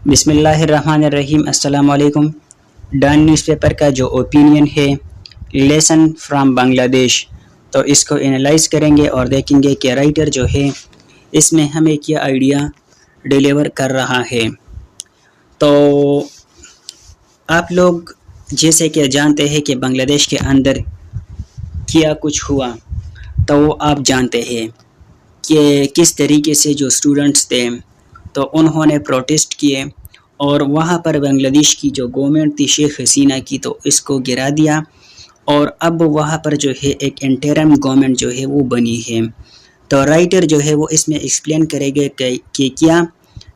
بسم اللہ الرحمن الرحیم۔ السلام علیکم۔ ڈان نیوز پیپر کا جو اوپینین ہے لیسن فرام بنگلہ دیش، تو اس کو انالائز کریں گے اور دیکھیں گے کہ رائٹر جو ہے اس میں ہمیں کیا آئیڈیا ڈیلیور کر رہا ہے۔ تو آپ لوگ جیسے کہ جانتے ہیں کہ بنگلہ دیش کے اندر کیا کچھ ہوا، تو وہ آپ جانتے ہیں کہ کس طریقے سے جو اسٹوڈنٹس تھے تو انہوں نے پروٹیسٹ کیے اور وہاں پر بنگلہ دیش کی جو گورنمنٹ تھی شیخ حسینہ کی، تو اس کو گرا دیا اور اب وہاں پر جو ہے ایک انٹرم گورنمنٹ جو ہے وہ بنی ہے۔ تو رائٹر جو ہے وہ اس میں ایکسپلین کرے گے کہ کیا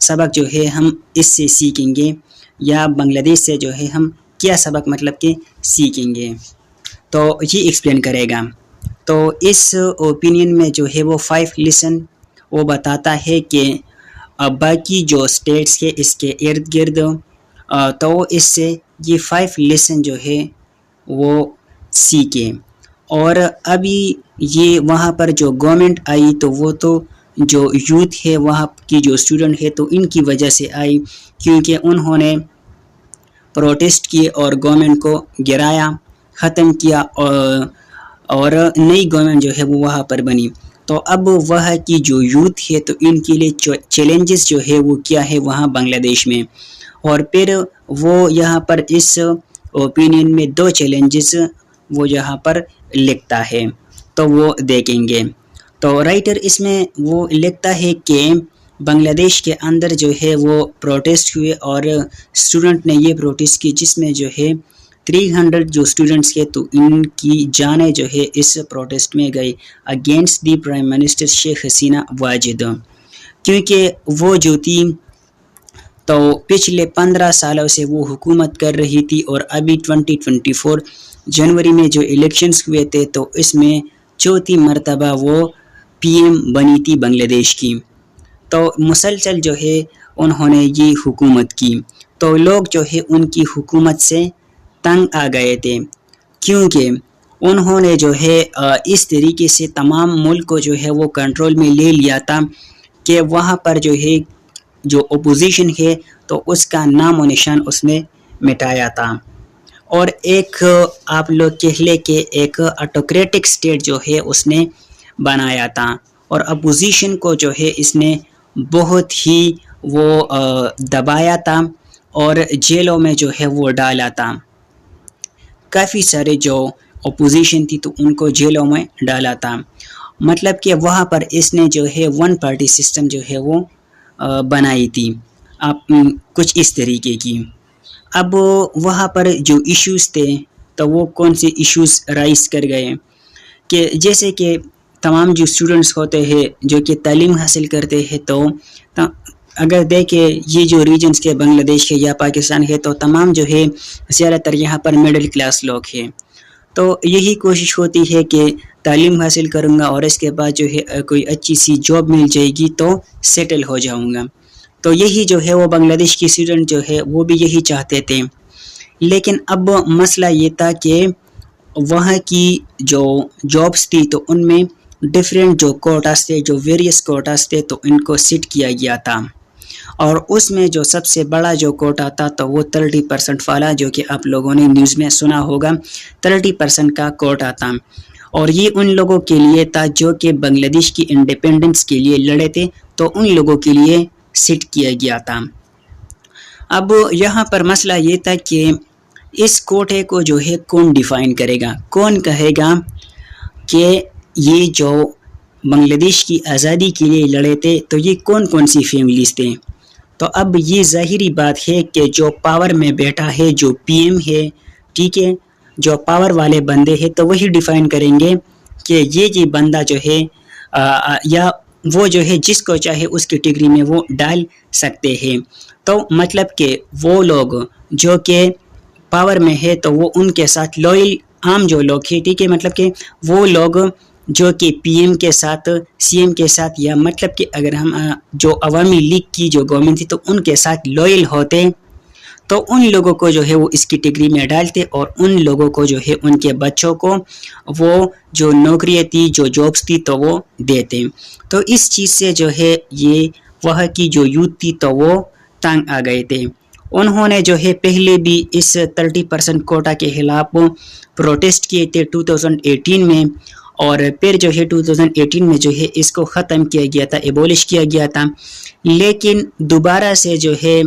سبق جو ہے ہم اس سے سیکھیں گے، یا بنگلہ دیش سے جو ہے ہم کیا سبق مطلب کہ سیکھیں گے، تو یہ ایکسپلین کرے گا۔ تو اس اوپینین میں جو ہے وہ 5 لیسن وہ بتاتا ہے کہ باقی جو اسٹیٹس کے اس کے ارد گرد، تو اس سے یہ 5 لیسن جو ہے وہ سیکھیں۔ اور ابھی یہ وہاں پر جو گورنمنٹ آئی تو وہ تو جو یوتھ ہے وہاں کی جو اسٹوڈنٹ ہے تو ان کی وجہ سے آئی، کیونکہ انہوں نے پروٹیسٹ کیے اور گورنمنٹ کو گرایا، ختم کیا، اور نئی گورنمنٹ جو ہے وہ وہاں پر بنی۔ تو اب وہاں کی جو یوتھ ہے تو ان کے لیے چیلنجز جو ہے وہ کیا ہے وہاں بنگلہ دیش میں، اور پھر وہ یہاں پر اس اوپینین میں 2 چیلنجز وہ یہاں پر لکھتا ہے، تو وہ دیکھیں گے۔ تو رائٹر اس میں وہ لکھتا ہے کہ بنگلہ دیش کے اندر جو ہے وہ پروٹیسٹ ہوئے اور اسٹوڈنٹ نے یہ پروٹیسٹ کی، جس میں جو ہے 300 جو اسٹوڈنٹس کے تو ان کی جانیں جو ہے اس پروٹیسٹ میں گئی against the prime minister Sheikh Hasina Wajid, کیونکہ وہ جو تھی تو پچھلے 15 سالوں سے وہ حکومت کر رہی تھی، اور ابھی 2024 جنوری میں جو الیکشنز ہوئے تھے تو اس میں 4تھی مرتبہ وہ پی ایم بنی تھی بنگلہ دیش کی۔ تو مسلسل جو ہے انہوں نے یہ حکومت کی، تو لوگ جو ہے ان کی حکومت سے تنگ آ گئے تھے، کیونکہ انہوں نے جو ہے اس طریقے سے تمام ملک کو جو ہے وہ کنٹرول میں لے لیا تھا کہ وہاں پر جو ہے جو اپوزیشن ہے تو اس کا نام و نشان اس نے مٹایا تھا، اور ایک آپ لوگ کہہ لے کہ ایک آٹوکریٹک سٹیٹ جو ہے اس نے بنایا تھا، اور اپوزیشن کو جو ہے اس نے بہت ہی وہ دبایا تھا اور جیلوں میں جو ہے وہ ڈالا تھا۔ کافی سارے جو اپوزیشن تھی تو ان کو جیلوں میں ڈالا تھا، مطلب کہ وہاں پر اس نے جو ہے 1 پارٹی سسٹم جو ہے وہ بنائی تھی، کچھ اس طریقے کی۔ اب وہاں پر جو ایشوز تھے تو وہ کون سے ایشوز رائز کر گئے، کہ جیسے کہ تمام جو اسٹوڈنٹس ہوتے ہیں جو کہ تعلیم حاصل کرتے ہیں، تو اگر دیکھیں یہ جو ریجنز کے بنگلہ دیش کے یا پاکستان ہے تو تمام جو ہے زیادہ تر یہاں پر مڈل کلاس لوگ ہیں، تو یہی کوشش ہوتی ہے کہ تعلیم حاصل کروں گا اور اس کے بعد جو ہے کوئی اچھی سی جاب مل جائے گی تو سیٹل ہو جاؤں گا۔ تو یہی جو ہے وہ بنگلہ دیش کی اسٹوڈنٹ جو ہے وہ بھی یہی چاہتے تھے، لیکن اب مسئلہ یہ تھا کہ وہاں کی جو جابس تھی تو ان میں ڈیفرنٹ جو کوٹاس تھے، جو ویریس کوٹاس تھے تو ان کو سیٹ کیا گیا تھا، اور اس میں جو سب سے بڑا جو کوٹا تھا تو وہ 30% والا، جو کہ آپ لوگوں نے نیوز میں سنا ہوگا، 30% کا کوٹا تھا، اور یہ ان لوگوں کے لیے تھا جو کہ بنگلہ دیش کی انڈیپینڈنس کے لیے لڑے تھے، تو ان لوگوں کے لیے سیٹ کیا گیا تھا۔ اب یہاں پر مسئلہ یہ تھا کہ اس کوٹے کو جو ہے کون ڈیفائن کرے گا، کون کہے گا کہ یہ جو بنگلہ دیش کی آزادی کے لیے لڑے تھے تو یہ کون کون سی فیملیز تھے۔ تو اب یہ ظاہری بات ہے کہ جو پاور میں بیٹھا ہے، جو پی ایم ہے، ٹھیک ہے، جو پاور والے بندے ہیں تو وہی ڈیفائن کریں گے کہ یہ بندہ جو ہے یا وہ جو ہے جس کو چاہے اس کیٹیگری میں وہ ڈال سکتے ہیں۔ تو مطلب کہ وہ لوگ جو کہ پاور میں ہے تو وہ ان کے ساتھ لوئل عام جو لوگ ہیں، ٹھیک ہے، مطلب کہ وہ لوگ جو کہ پی ایم کے ساتھ، سی ایم کے ساتھ، یا مطلب کہ اگر ہم جو عوامی لیگ کی جو گورنمنٹ تھی تو ان کے ساتھ لوئل ہوتے تو ان لوگوں کو جو ہے وہ اس کیٹیگری میں ڈالتے، اور ان لوگوں کو جو ہے ان کے بچوں کو وہ جو نوکریاں تھی، جو جابس تھی تو وہ دیتے۔ تو اس چیز سے جو ہے یہ وہاں کی جو یوتھ تھی تو وہ تنگ آ گئے تھے. انہوں نے جو ہے پہلے بھی اس 30% کوٹا کے خلاف پروٹیسٹ کیے تھے 2018 میں, اور پھر جو ہے 2018 میں جو ہے اس کو ختم کیا گیا تھا, ایبولش کیا گیا تھا. لیکن دوبارہ سے جو ہے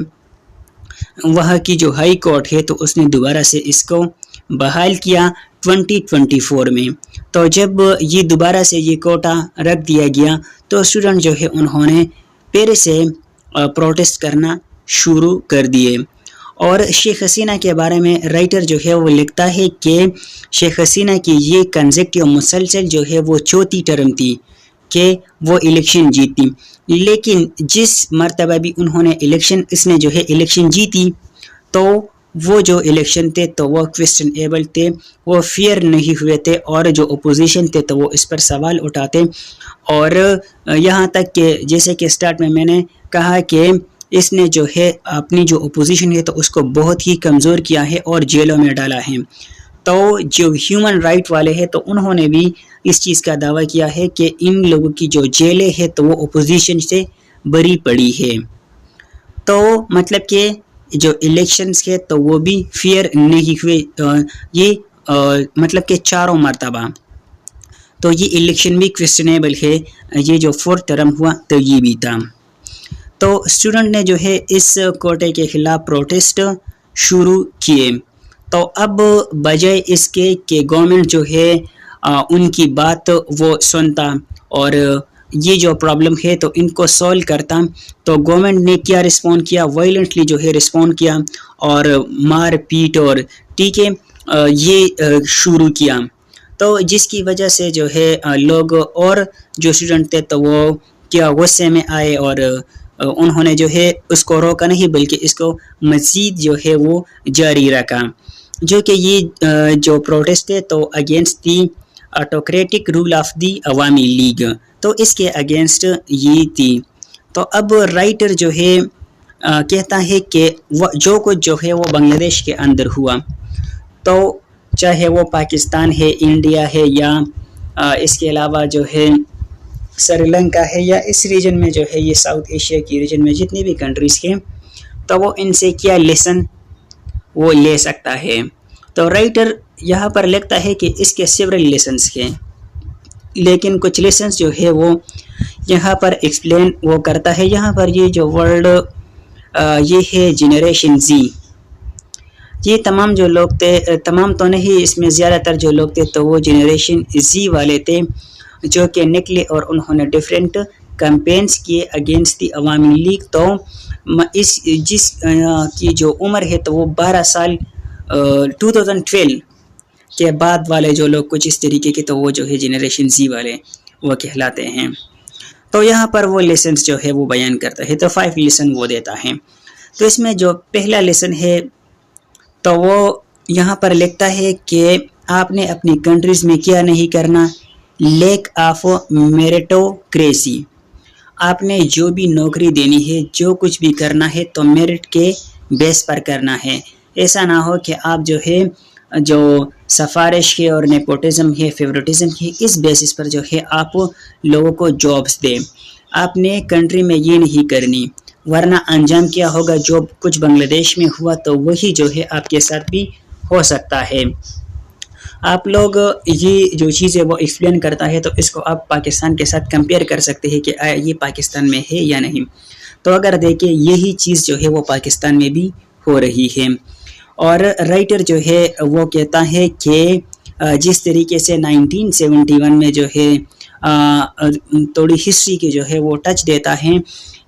وہاں کی جو ہائی کورٹ ہے تو اس نے دوبارہ سے اس کو بحال کیا 2024 میں. تو جب یہ دوبارہ سے یہ کوٹا رکھ دیا گیا تو اسٹوڈنٹ جو ہے انہوں نے پھر سے پروٹیسٹ کرنا شروع کر دیے. اور شیخ حسینہ کے بارے میں رائٹر جو ہے وہ لکھتا ہے کہ شیخ حسینہ کی یہ کنزیکٹیو مسلسل جو ہے وہ چوتھی ٹرم تھی کہ وہ الیکشن جیتی. لیکن جس مرتبہ بھی انہوں نے اس نے جو ہے الیکشن جیتی تو وہ جو الیکشن تھے تو وہ کویسچنیبل تھے, وہ فیئر نہیں ہوئے تھے, اور جو اپوزیشن تھے تو وہ اس پر سوال اٹھاتے. اور یہاں تک کہ جیسے کہ سٹارٹ میں نے کہا کہ اس نے جو ہے اپنی جو اپوزیشن ہے تو اس کو بہت ہی کمزور کیا ہے اور جیلوں میں ڈالا ہے. تو جو ہیومن رائٹ والے ہیں تو انہوں نے بھی اس چیز کا دعویٰ کیا ہے کہ ان لوگوں کی جو جیلیں ہیں تو وہ اپوزیشن سے بری پڑی ہے. تو مطلب کہ جو الیکشنز کے تو وہ بھی فیئر نہیں ہوئے, یہ مطلب کہ چاروں مرتبہ. تو یہ الیکشن بھی کویسچنیبل ہے, یہ جو 4th ٹرم ہوا تو یہ بھی تھا. تو اسٹوڈنٹ نے جو ہے اس کوٹے کے خلاف پروٹیسٹ شروع کیے. تو اب بجائے اس کے کہ گورنمنٹ جو ہے ان کی بات وہ سنتا اور یہ جو پرابلم ہے تو ان کو سولو کرتا, تو گورنمنٹ نے کیا رسپونڈ کیا, وائلنٹلی جو ہے رسپونڈ کیا اور مار پیٹ اور ٹھیک ہے یہ شروع کیا. تو جس کی وجہ سے جو ہے لوگ اور جو اسٹوڈنٹ تھے تو وہ کیا غصے میں آئے اور انہوں نے جو ہے اس کو روکا نہیں بلکہ اس کو مزید جو ہے وہ جاری رکھا. جو کہ یہ جو پروٹیسٹ ہے تو against the autocratic rule of the Awami League, تو اس کے اگینسٹ یہ تھی. تو اب رائٹر جو ہے کہتا ہے کہ جو کچھ جو ہے وہ بنگلہ دیش کے اندر ہوا, تو چاہے وہ پاکستان ہے, انڈیا ہے, یا اس کے علاوہ جو ہے سری لنکا ہے, یا اس ریجن میں جو ہے یہ ساؤتھ ایشیا کی ریجن میں جتنی بھی کنٹریز ہیں, تو وہ ان سے کیا لیسن وہ لے سکتا ہے. تو رائٹر یہاں پر لکھتا ہے کہ اس کے سیورل لیسنز ہیں, لیکن کچھ لیسنز جو ہے وہ یہاں پر ایکسپلین وہ کرتا ہے. یہاں پر یہ جو ورڈ یہ ہے جنریشن زی, یہ تمام جو لوگ تھے, تمام تو نہیں, اس میں زیادہ تر جو لوگ تھے تو وہ جنریشن زی والے تھے جو کہ نکلے اور انہوں نے ڈیفرنٹ کمپینز کیے اگینسٹ دی عوامی لیگ. تو اس جس کی جو عمر ہے تو وہ 12 سال 2012 کے بعد والے جو لوگ کچھ اس طریقے کے, تو وہ جو ہے جنریشن زی والے وہ کہلاتے ہیں. تو یہاں پر وہ لیسنز جو ہے وہ بیان کرتا ہے, تو 5 لیسن وہ دیتا ہے. تو اس میں جو پہلا لیسن ہے تو وہ یہاں پر لکھتا ہے کہ آپ نے اپنی کنٹریز میں کیا نہیں کرنا, لیک آف میریٹوکریسی. آپ نے جو بھی نوکری دینی ہے, جو کچھ بھی کرنا ہے تو میرٹ کے بیس پر کرنا ہے. ایسا نہ ہو کہ آپ جو ہے جو سفارش ہے اور نیپوٹزم ہے, فیورٹزم ہے, اس بیسس پر جو ہے آپ لوگوں کو جابس دیں. آپ نے کنٹری میں یہ نہیں کرنی, ورنہ انجام کیا ہوگا, جو کچھ بنگلہ دیش میں ہوا تو وہی جو ہے آپ کے ساتھ بھی ہو سکتا ہے. آپ لوگ یہ جو چیزیں وہ ایکسپلین کرتا ہے تو اس کو آپ پاکستان کے ساتھ کمپیئر کر سکتے ہیں کہ آیا یہ پاکستان میں ہے یا نہیں. تو اگر دیکھیں یہی چیز جو ہے وہ پاکستان میں بھی ہو رہی ہے. اور رائٹر جو ہے وہ کہتا ہے کہ جس طریقے سے 1971 میں جو ہے تھوڑی ہسٹری کی جو ہے وہ ٹچ دیتا ہے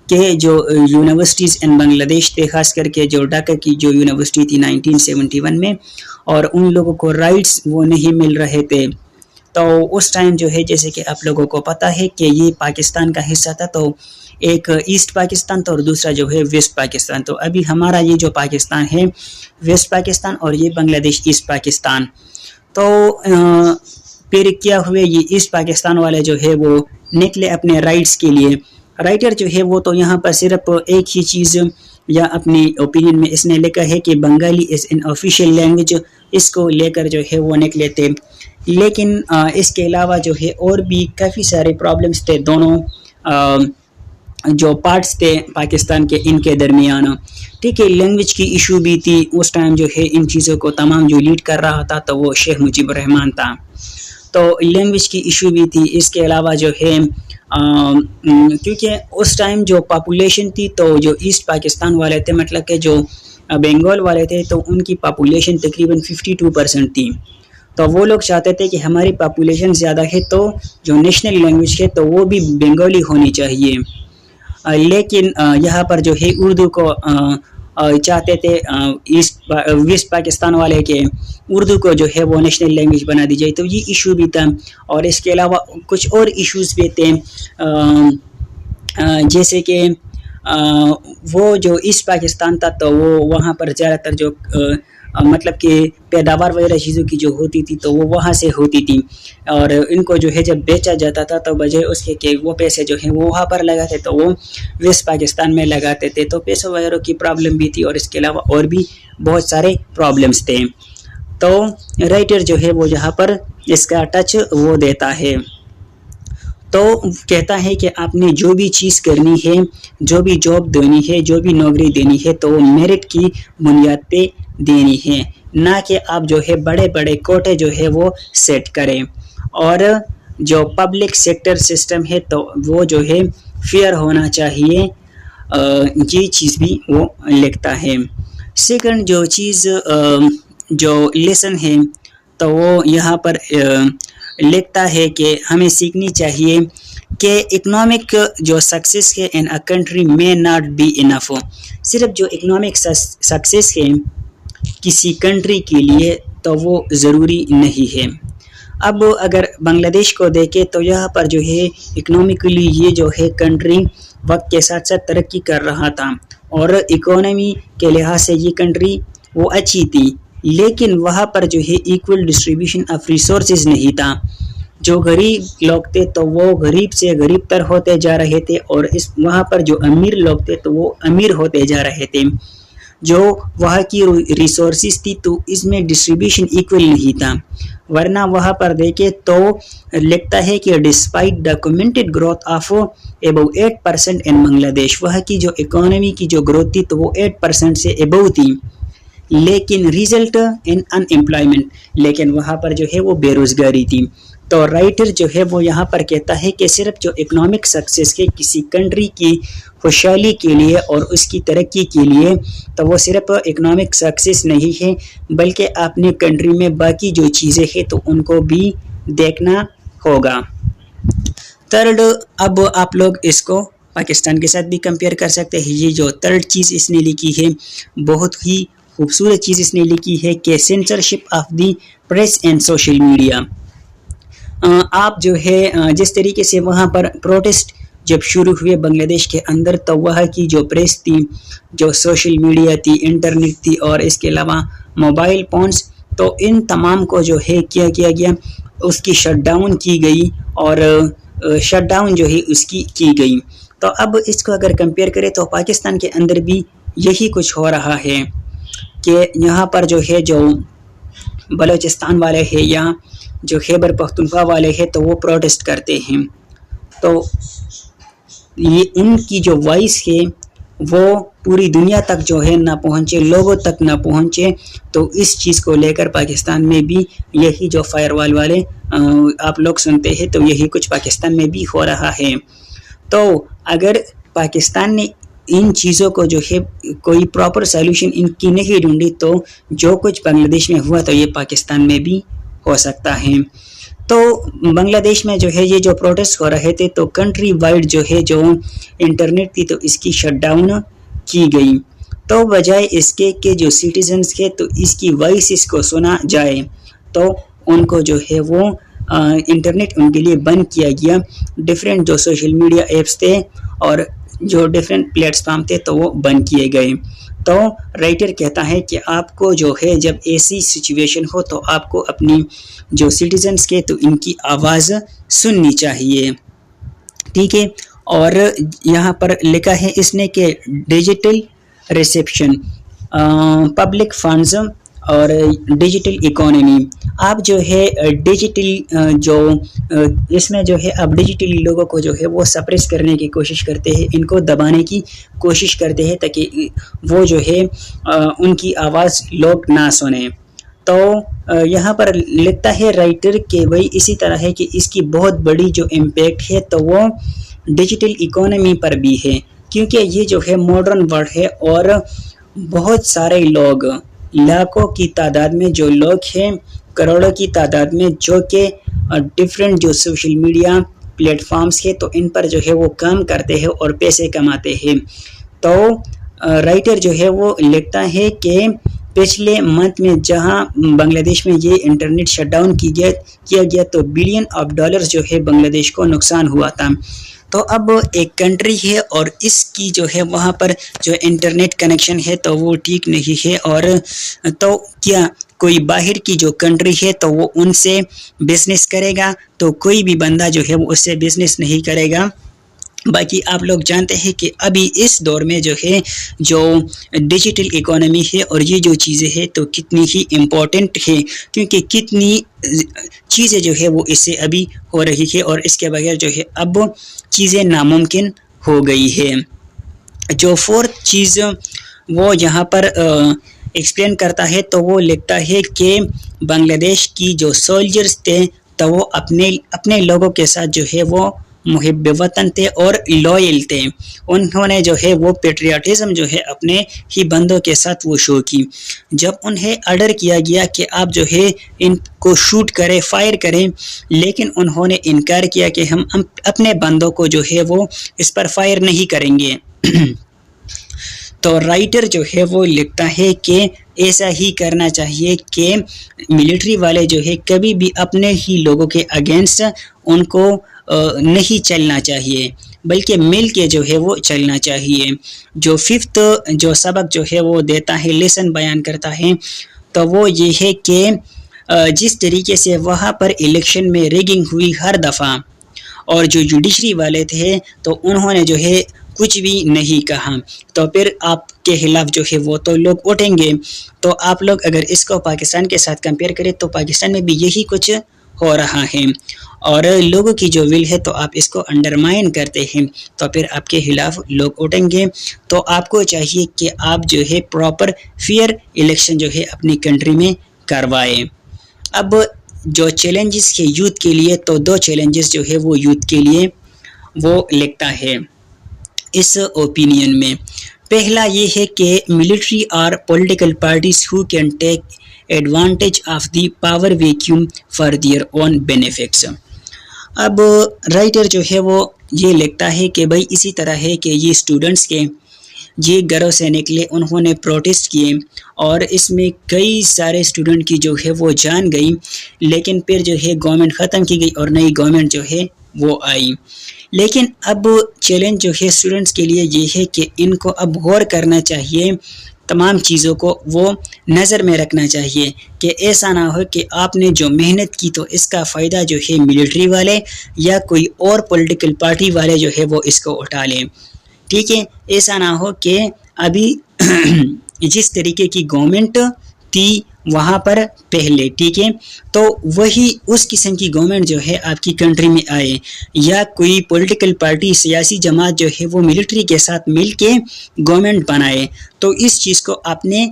کہ جو یونیورسٹیز ان بنگلہ دیش تھے, خاص کر کے جو ڈھاکہ کی جو یونیورسٹی تھی 1971 میں, اور ان لوگوں کو رائٹس وہ نہیں مل رہے تھے. تو اس ٹائم جو ہے جیسے کہ آپ لوگوں کو پتہ ہے کہ یہ پاکستان کا حصہ تھا, تو ایک ایسٹ پاکستان تھا اور دوسرا جو ہے ویسٹ پاکستان. تو ابھی ہمارا یہ جو پاکستان ہے ویسٹ پاکستان اور یہ بنگلہ دیش ایسٹ پاکستان. تو پھر کیا ہوئے یہ ایسٹ پاکستان والے جو ہے وہ نکلے اپنے رائٹس کے لیے. رائٹر جو ہے وہ تو یہاں پر صرف ایک ہی چیز یا اپنی اوپینین میں اس نے لکھا ہے کہ بنگالی از ان آفیشیل لینگویج, اس کو لے کر جو ہے وہ نکلے تھے. لیکن اس کے علاوہ جو ہے اور بھی کافی سارے پرابلمس تھے دونوں جو پارٹس تھے پاکستان کے ان کے درمیان. ٹھیک ہے, لینگویج کی ایشو بھی تھی اس ٹائم جو ہے ان چیزوں کو تمام جو لیڈ کر رہا تھا تو وہ شیخ مجیب الرحمان تھا. تو لینگویج کی ایشو بھی تھی. اس کے علاوہ جو ہے کیونکہ اس ٹائم جو پاپولیشن تھی تو جو ایسٹ پاکستان والے تھے, مطلب کہ جو بنگال والے تھے, تو ان کی پاپولیشن تقریباً 52% تھی. تو وہ لوگ چاہتے تھے کہ ہماری پاپولیشن زیادہ ہے تو جو نیشنل لینگویج ہے تو وہ بھی بنگالی ہونی چاہیے. لیکن یہاں پر جو ہے اردو کو چاہتے تھے ویسٹ پاکستان والے کے اردو کو جو ہے وہ نیشنل لینگویج بنا دی جائے. تو یہ ایشو بھی تھا. اور اس کے علاوہ کچھ اور ایشوز بھی تھے, جیسے کہ وہ جو ایسٹ پاکستان تھا تو وہ وہاں پر زیادہ تر جو مطلب کہ پیداوار وغیرہ چیزوں کی جو ہوتی تھی تو وہ وہاں سے ہوتی تھی, اور ان کو جو ہے جب بیچا جاتا تھا تو بجائے اس کے کہ وہ پیسے جو ہیں وہ وہاں پر لگاتے تو وہ ویسٹ پاکستان میں لگاتے تھے. تو پیسوں وغیرہ کی پرابلم بھی تھی, اور اس کے علاوہ اور بھی بہت سارے پرابلمس تھے. تو رائٹر جو ہے وہ یہاں پر اس کا ٹچ وہ دیتا ہے. تو کہتا ہے کہ آپ نے جو بھی چیز کرنی ہے, جو بھی جاب دینی ہے, جو بھی نوکری دینی ہے تو وہ میرٹ کی بنیاد پہ دینی ہے, نہ کہ آپ جو ہے بڑے بڑے کوٹے جو ہے وہ سیٹ کریں. اور جو پبلک سیکٹر سسٹم ہے تو وہ جو ہے فیئر ہونا چاہیے. یہ چیز بھی وہ لکھتا ہے. سیکنڈ جو چیز جو لیسن ہے تو وہ یہاں پر لکھتا ہے کہ ہمیں سیکھنی چاہیے کہ اکنامک جو سکسیس ہے ان اے کنٹری میں ناٹ بی انف. صرف جو اکنامک سکسیس ہے کسی کنٹری کے لیے تو وہ ضروری نہیں ہے. اب اگر بنگلہ دیش کو دیکھیں تو یہاں پر جو ہے اکنامکلی یہ جو ہے کنٹری وقت کے ساتھ ساتھ ترقی کر رہا تھا, اور اکانومی کے لحاظ سے یہ کنٹری وہ اچھی تھی, لیکن وہاں پر جو ہے ایکول ڈسٹریبیوشن آف ریسورسز نہیں تھا. جو غریب لوگ تھے تو وہ غریب سے غریب تر ہوتے جا رہے تھے, اور وہاں پر جو امیر لوگ تھے تو وہ امیر ہوتے جا رہے تھے. جو وہاں کی ریسورسز تھی تو اس میں ڈسٹریبیوشن ایکول نہیں تھا. ورنہ وہاں پر دیکھے تو لکھتا ہے کہ ڈسپائٹ ڈاکومنٹڈ گروتھ آف ابو 8% ان بنگلہ دیش, وہاں کی جو اکانومی کی جو گروتھ تھی تو وہ 8% سے ابو تھی, لیکن ریزلٹ ان ان امپلائمنٹ, لیکن وہاں پر جو ہے وہ بے روزگاری تھی. تو رائٹر جو ہے وہ یہاں پر کہتا ہے کہ صرف جو اکنامک سکسیس ہے کسی کنٹری کی خوشحالی کے لیے اور اس کی ترقی کے لیے تو وہ صرف اکنامک سکسیس نہیں ہے, بلکہ اپنے کنٹری میں باقی جو چیزیں ہیں تو ان کو بھی دیکھنا ہوگا. تھرڈ, اب آپ لوگ اس کو پاکستان کے ساتھ بھی کمپیئر کر سکتے ہیں. یہ جو تھرڈ چیز اس نے لکھی ہے بہت ہی خوبصورت چیز اس نے لکھی ہے کہ censorship of the press and social media. آپ جو ہے جس طریقے سے وہاں پر پروٹیسٹ جب شروع ہوئے بنگلہ دیش کے اندر تو وہاں کی جو پریس تھی, جو سوشل میڈیا تھی, انٹرنیٹ تھی, اور اس کے علاوہ موبائل فونز, تو ان تمام کو جو ہے کیا گیا, اس کی شٹ ڈاؤن کی گئی, اور شٹ ڈاؤن جو ہے اس کی گئی. تو اب اس کو اگر کمپیئر کریں تو پاکستان کے اندر بھی یہی کچھ ہو رہا ہے کہ یہاں پر جو ہے جو بلوچستان والے ہیں یا جو خیبر پختونخوا والے ہیں تو وہ پروٹیسٹ کرتے ہیں, تو یہ ان کی جو وائس ہے وہ پوری دنیا تک جو ہے نہ پہنچے, لوگوں تک نہ پہنچے. تو اس چیز کو لے کر پاکستان میں بھی یہی جو فائر وال والے آپ لوگ سنتے ہیں تو یہی کچھ پاکستان میں بھی ہو رہا ہے. تو اگر پاکستان نے ان چیزوں کو جو ہے کوئی پراپر سولوشن ان کی نہیں ڈھونڈی تو جو کچھ بنگلہ دیش میں ہوا تو یہ پاکستان میں بھی ہو سکتا ہے. تو بنگلہ دیش میں جو ہے یہ جو پروٹیسٹ ہو رہے تھے تو کنٹری وائڈ جو ہے جو انٹرنیٹ تھی تو اس کی شٹ ڈاؤن کی گئی. تو بجائے اس کے کہ جو سٹیزنز کے تو اس کی وائسز کو سنا جائے تو ان کو جو ہے وہ انٹرنیٹ ان کے لیے بند کیا گیا. ڈیفرنٹ جو سوشل میڈیا ایپس تھے اور جو ڈیفرنٹ پلیٹ فارم تھے تو وہ بند کیے گئے. تو رائٹر کہتا ہے کہ آپ کو جو ہے جب ایسی سچویشن ہو تو آپ کو اپنی جو سٹیزنز کے تو ان کی آواز سننی چاہیے. ٹھیک ہے, اور یہاں پر لکھا ہے اس نے کہ ڈیجیٹل ریسیپشن پبلک فنڈز اور ڈیجیٹل اکانومی، آپ جو ہے ڈیجیٹل جو اس میں جو ہے آپ ڈیجیٹلی لوگوں کو جو ہے وہ سپریس کرنے کی کوشش کرتے ہیں، ان کو دبانے کی کوشش کرتے ہیں تاکہ وہ جو ہے ان کی آواز لوگ نہ سنیں۔ تو یہاں پر لکھتا ہے رائٹر کہ وہی اسی طرح ہے کہ اس کی بہت بڑی جو امپیکٹ ہے تو وہ ڈیجیٹل اکانومی پر بھی ہے، کیونکہ یہ جو ہے ماڈرن ورلڈ ہے اور بہت سارے لوگ، لاکھوں کی تعداد میں جو لوگ ہیں، کروڑوں کی تعداد میں جو کہ ڈفرینٹ جو سوشل میڈیا پلیٹ فارمز ہے تو ان پر جو ہے وہ کام کرتے ہیں اور پیسے کماتے ہیں۔ تو رائٹر جو ہے وہ لکھتا ہے کہ پچھلے منتھ میں جہاں بنگلہ دیش میں یہ انٹرنیٹ شٹ ڈاؤن کیا گیا تو بلین آف ڈالرز جو ہے بنگلہ دیش کو نقصان ہوا تھا۔ تو اب ایک کنٹری ہے اور اس کی جو ہے وہاں پر جو انٹرنیٹ کنیکشن ہے تو وہ ٹھیک نہیں ہے، اور تو کیا کوئی باہر کی جو کنٹری ہے تو وہ ان سے بزنس کرے گا؟ تو کوئی بھی بندہ جو ہے وہ اس سے بزنس نہیں کرے گا۔ باقی آپ لوگ جانتے ہیں کہ ابھی اس دور میں جو ہے جو ڈیجیٹل اکانومی ہے اور یہ جو چیزیں ہیں تو کتنی ہی امپورٹنٹ ہے، کیونکہ کتنی چیزیں جو ہے وہ اس سے ابھی ہو رہی ہے اور اس کے بغیر جو ہے اب چیزیں ناممکن ہو گئی ہے۔ جو فورتھ چیز وہ یہاں پر ایکسپلین کرتا ہے تو وہ لکھتا ہے کہ بنگلہ دیش کی جو سولجرز تھے تو وہ اپنے لوگوں کے ساتھ جو ہے وہ محب وطن تھے اور لوئل تھے، انہوں نے جو ہے وہ پیٹریاٹزم جو ہے اپنے ہی بندوں کے ساتھ وہ شو کی۔ جب انہیں آرڈر کیا گیا کہ آپ جو ہے ان کو شوٹ کریں، فائر کریں، لیکن انہوں نے انکار کیا کہ ہم اپنے بندوں کو جو ہے وہ اس پر فائر نہیں کریں گے۔ تو رائٹر جو ہے وہ لکھتا ہے کہ ایسا ہی کرنا چاہیے کہ ملٹری والے جو ہے کبھی بھی اپنے ہی لوگوں کے اگینسٹ ان کو نہیں چلنا چاہیے، بلکہ مل کے جو ہے وہ چلنا چاہیے۔ جو ففتھ جو سبق جو ہے وہ دیتا ہے، لیسن بیان کرتا ہے تو وہ یہ ہے کہ جس طریقے سے وہاں پر الیکشن میں ریگنگ ہوئی ہر دفعہ، اور جو جوڈیشری والے تھے تو انہوں نے جو ہے کچھ بھی نہیں کہا، تو پھر آپ کے خلاف جو ہے وہ تو لوگ اٹھیں گے۔ تو آپ لوگ اگر اس کو پاکستان کے ساتھ کمپیئر کریں تو پاکستان میں بھی یہی کچھ ہو رہا ہے، اور لوگوں کی جو ول ہے تو آپ اس کو انڈرمائن کرتے ہیں تو پھر آپ کے خلاف لوگ اٹھیں گے۔ تو آپ کو چاہیے کہ آپ جو ہے پراپر فیئر الیکشن جو ہے اپنی کنٹری میں کروائیں۔ اب جو چیلنجز ہے یوتھ کے لیے، تو دو چیلنجز جو ہے وہ یوتھ کے لیے وہ لکھتا ہے اس اوپینین میں۔ پہلا یہ ہے کہ military or political parties who can take advantage of the power vacuum for their own benefits. اب رائٹر جو ہے وہ یہ لکھتا ہے کہ بھائی اسی طرح ہے کہ یہ اسٹوڈنٹس کے یہ گھروں سے نکلے، انہوں نے پروٹیسٹ کیے اور اس میں کئی سارے اسٹوڈنٹ کی جو ہے وہ جان گئی، لیکن پھر جو ہے گورنمنٹ ختم کی گئی اور نئی گورنمنٹ جو ہے وہ آئی۔ لیکن اب چیلنج جو ہے اسٹوڈنٹس کے لیے یہ ہے کہ ان کو اب غور کرنا چاہیے، تمام چیزوں کو وہ نظر میں رکھنا چاہیے کہ ایسا نہ ہو کہ آپ نے جو محنت کی تو اس کا فائدہ جو ہے ملٹری والے یا کوئی اور پولیٹیکل پارٹی والے جو ہے وہ اس کو اٹھا لیں۔ ٹھیک ہے، ایسا نہ ہو کہ ابھی جس طریقے کی گورنمنٹ تھی وہاں پر پہلے، ٹھیک ہے، تو وہی اس قسم کی گورنمنٹ جو ہے آپ کی کنٹری میں آئے، یا کوئی پولیٹیکل پارٹی سیاسی جماعت جو ہے وہ ملٹری کے ساتھ مل کے گورنمنٹ بنائے۔ تو اس چیز کو آپ نے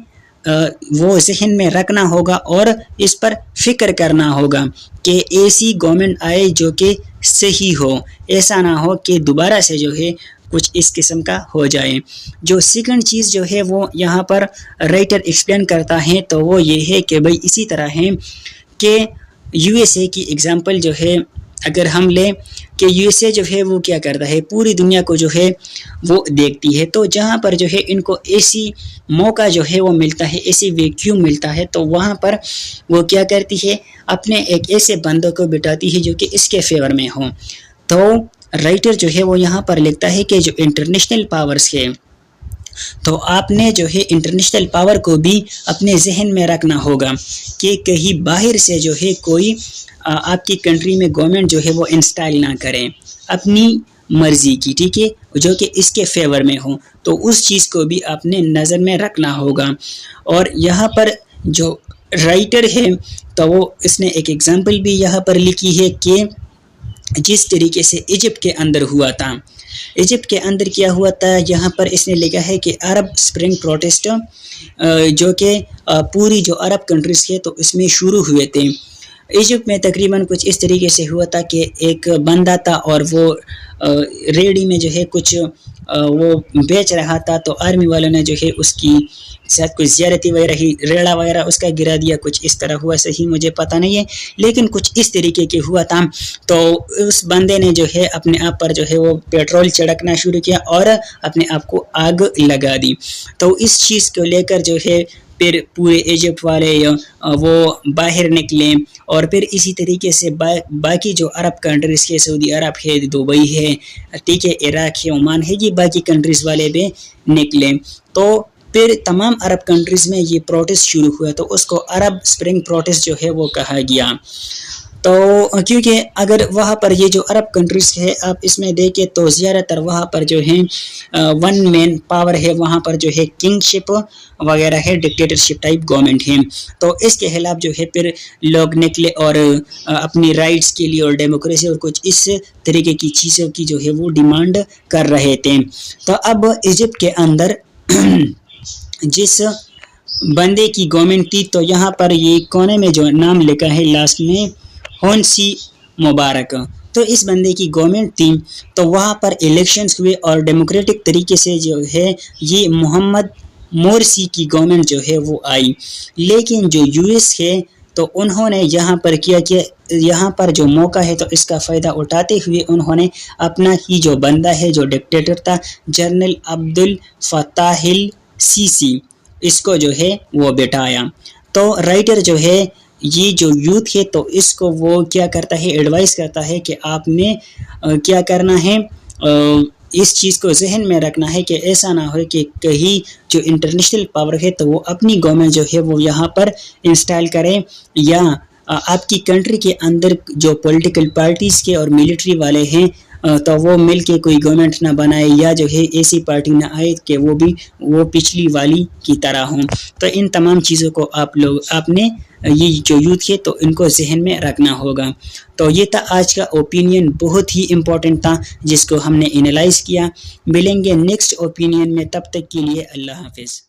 وہ ذہن میں رکھنا ہوگا اور اس پر فکر کرنا ہوگا کہ ایسی گورنمنٹ آئے جو کہ صحیح ہو، ایسا نہ ہو کہ دوبارہ سے جو ہے کچھ اس قسم کا ہو جائے۔ جو سیکنڈ چیز جو ہے وہ یہاں پر رائٹر ایکسپلین کرتا ہے تو وہ یہ ہے کہ بھائی اسی طرح ہے کہ یو ایس اے کی اگزامپل جو ہے اگر ہم لیں کہ یو ایس اے جو ہے وہ کیا کرتا ہے، پوری دنیا کو جو ہے وہ دیکھتی ہے، تو جہاں پر جو ہے ان کو ایسی موقع جو ہے وہ ملتا ہے، ایسی ویکیوم ملتا ہے تو وہاں پر وہ کیا کرتی ہے، اپنے ایک ایسے بندوں کو بٹاتی ہے جو کہ اس کے فیور میں ہوں۔ تو رائٹر جو ہے وہ یہاں پر لکھتا ہے کہ جو انٹرنیشنل پاورز ہے تو آپ نے جو ہے انٹرنیشنل پاور کو بھی اپنے ذہن میں رکھنا ہوگا کہ کہیں باہر سے جو ہے کوئی آپ کی کنٹری میں گورنمنٹ جو ہے وہ انسٹال نہ کریں اپنی مرضی کی، ٹھیک ہے، جو کہ اس کے فیور میں ہو، تو اس چیز کو بھی آپ نے نظر میں رکھنا ہوگا۔ اور یہاں پر جو رائٹر ہے تو وہ اس نے ایک ایگزامپل بھی یہاں پر لکھی ہے کہ جس طریقے سے ایجپٹ کے اندر ہوا تھا، ایجپٹ کے اندر کیا ہوا تھا، یہاں پر اس نے لکھا ہے کہ عرب سپرنگ پروٹیسٹ جو کہ پوری جو عرب کنٹریز کے تو اس میں شروع ہوئے تھے۔ ایجپٹ میں تقریباً کچھ اس طریقے سے ہوا تھا کہ ایک بندہ تھا اور وہ ریڑھی میں جو ہے کچھ وہ بیچ رہا تھا، تو آرمی والوں نے جو ہے اس کی شاید کچھ زیارتی وغیرہ ہی ریڑھا وغیرہ اس کا گرا دیا، کچھ اس طرح ہوا، صحیح مجھے پتہ نہیں ہے، لیکن کچھ اس طریقے کے ہوا تھا۔ تو اس بندے نے جو ہے اپنے آپ پر جو ہے وہ پیٹرول چھڑکنا شروع کیا اور اپنے آپ کو آگ لگا دی۔ تو اس چیز کو لے کر جو ہے پھر پورے ایجپٹ والے وہ باہر نکلے، اور پھر اسی طریقے سے باقی جو عرب کنٹریز کے، سعودی عرب ہے، دبئی ہے، ٹھیک ہے، عراق ہے، عمان ہے، یہ باقی کنٹریز والے بھی نکلے۔ تو پھر تمام عرب کنٹریز میں یہ پروٹیسٹ شروع ہوا، تو اس کو عرب سپرنگ پروٹیسٹ جو ہے وہ کہا گیا۔ تو کیونکہ اگر وہاں پر یہ جو عرب کنٹریز ہے آپ اس میں دیکھیں تو زیادہ تر وہاں پر جو ہے ون مین پاور ہے، وہاں پر جو ہے کنگ شپ وغیرہ ہے، ڈکٹیٹرشپ ٹائپ گورنمنٹ ہے۔ تو اس کے خلاف جو ہے پھر لوگ نکلے اور اپنی رائٹس کے لیے اور ڈیموکریسی اور کچھ اس طریقے کی چیزوں کی جو ہے وہ ڈیمانڈ کر رہے تھے۔ تو اب ایجپٹ کے اندر جس بندے کی گورنمنٹ تھی، تو یہاں پر یہ کونے میں جو نام لکھا ہے لاسٹ میں ہونسی مبارک، تو اس بندے کی گورنمنٹ تھی، تو وہاں پر الیکشنز ہوئے اور ڈیموکریٹک طریقے سے جو ہے یہ محمد مورسی کی گورنمنٹ جو ہے وہ آئی۔ لیکن جو یو ایس ہے تو انہوں نے یہاں پر کیا کہ یہاں پر جو موقع ہے تو اس کا فائدہ اٹھاتے ہوئے انہوں نے اپنا ہی جو بندہ ہے جو ڈکٹیٹر تھا، جنرل عبد الفتاح السیسی، اس کو جو ہے وہ بٹھایا۔ تو رائٹر جو ہے یہ جو یوتھ ہے تو اس کو وہ کیا کرتا ہے، ایڈوائز کرتا ہے کہ آپ نے کیا کرنا ہے، اس چیز کو ذہن میں رکھنا ہے کہ ایسا نہ ہو کہ کہیں جو انٹرنیشنل پاور ہے تو وہ اپنی گورنمنٹ جو ہے وہ یہاں پر انسٹال کرے، یا آپ کی کنٹری کے اندر جو پولیٹیکل پارٹیز کے اور ملٹری والے ہیں تو وہ مل کے کوئی گورنمنٹ نہ بنائے، یا جو ہے ایسی پارٹی نہ آئے کہ وہ بھی وہ پچھلی والی کی طرح ہوں۔ تو ان تمام چیزوں کو آپ نے یہ جو یوتھ ہے تو ان کو ذہن میں رکھنا ہوگا۔ تو یہ تھا آج کا اوپینین، بہت ہی امپورٹنٹ تھا جس کو ہم نے انالائز کیا۔ ملیں گے نیکسٹ اوپینین میں، تب تک کے لیے اللہ حافظ۔